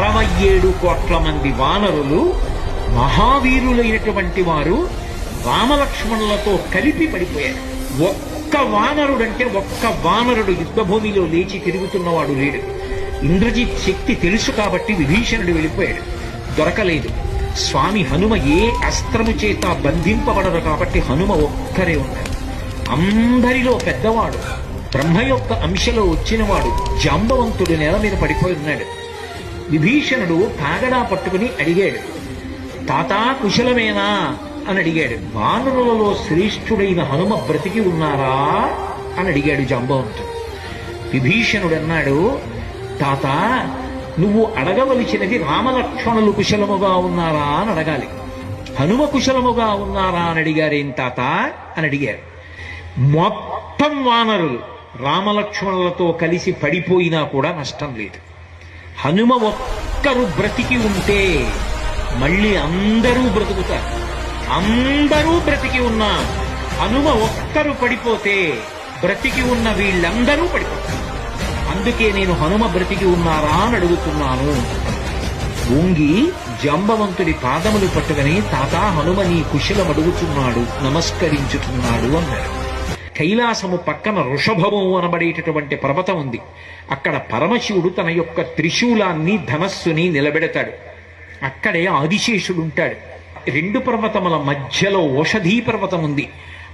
67 కోట్ల మంది వానరులు మహావీరులైనటువంటి వారు రామలక్ష్మణులతో కలిపి పడిపోయారు. ఒక్క వానరుడు యుద్ధభూమిలో లేచి తిరుగుతున్నవాడు లేడు. ఇంద్రజిత్ శక్తి తెలుసు కాబట్టి విభీషణుడు వెళ్ళిపోయాడు, దొరకలేదు. స్వామి హనుమ ఏ అస్త్రము చేత బంధింపబడరు కాబట్టి హనుమ ఒక్కరే ఉన్నారు. అందరిలో పెద్దవాడు, బ్రహ్మ యొక్క అంశలో వచ్చినవాడు జాంబవంతుడు నేల మీద పడిపోయి ఉన్నాడు. విభీషణుడు కాగడా పట్టుకుని అడిగాడు, తాతా కుశలమేనా అని అడిగాడు. వానరులలో శ్రేష్ఠుడైన హనుమ బ్రతికి ఉన్నారా అని అడిగాడు జాంబవంతుడు. విభీషణుడు అన్నాడు, తాత నువ్వు అడగవలసినది రామలక్ష్మణులు కుశలముగా ఉన్నారా అని అడగాలి. హనుమ కుశలముగా ఉన్నారా అని అడిగారేం తాత అని అడిగారు. మొత్తం వానరులు రామలక్ష్మణులతో కలిసి పడిపోయినా కూడా నష్టం లేదు. హనుమ ఒక్కరు బ్రతికి ఉంటే మళ్ళీ అందరూ బ్రతుకుతారు. అందరూ బ్రతికి ఉన్నా హనుమ ఒక్కరు పడిపోతే బ్రతికి ఉన్న వీళ్ళందరూ పడిపోతారు. అందుకే నేను హనుమ బ్రతికి ఉన్నారా అని అడుగుతున్నాను. ఓంగి జాంబవంతుడి పాదములు పట్టుకుని తాతా హనుమ నీ కుశలం అడుగుతున్నాడు, నమస్కరించుతున్నాడు అన్నాడు. కైలాసము పక్కన వృషభము అనబడేటటువంటి పర్వతం ఉంది. అక్కడ పరమశివుడు తన యొక్క త్రిశూలాన్ని ధనస్సుని నిలబెడతాడు. అక్కడే ఆదిశేషుడుంటాడు. 2 పర్వతముల మధ్యలో ఓషధీ పర్వతం ఉంది.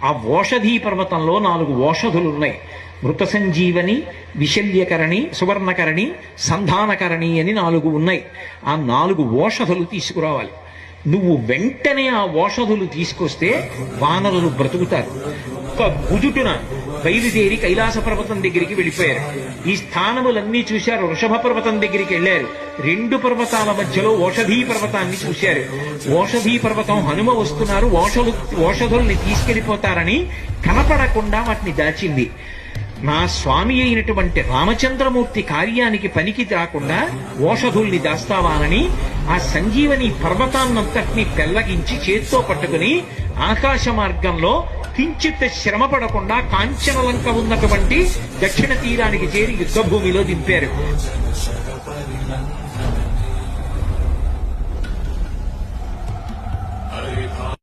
ఆ ఓషధీ పర్వతంలో 4 ఓషధులున్నాయి. మృత సంజీవని, విశల్యకరణి, సువర్ణకరణి, సంధానకరణి అని 4 ఉన్నాయి. ఆ 4 ఓషధులు తీసుకురావాలి. నువ్వు వెంటనే ఆ ఓషధులు తీసుకొస్తే వానరులు బ్రతుకుతారు. ఒక్క గుజుటున బయలుదేరి కైలాస పర్వతం దగ్గరికి వెళ్ళిపోయారు. ఈ స్థానములన్నీ చూశారు. వృషభ పర్వతం దగ్గరికి వెళ్ళారు. 2 పర్వతాల మధ్యలో ఓషధీ పర్వతాన్ని చూశారు. ఓషధీ పర్వతం హనుమ వస్తున్నారు, ఓషధుల్ని తీసుకెళ్లిపోతారని కనపడకుండా వాటిని దాచింది. నా స్వామి అయినటువంటి రామచంద్రమూర్తి కార్యానికి పనికి రాకుండా ఓషధుల్ని దాస్తావానని ఆ సంజీవని పర్వతాన్నంతటినీ పెళ్లగించి చేత్తో పట్టుకుని ఆకాశ మార్గంలో కించిత్ శ్రమ పడకుండా కాంచనలంక ఉన్నటువంటి దక్షిణ తీరానికి చేరి యుద్ధభూమిలో దింపారు.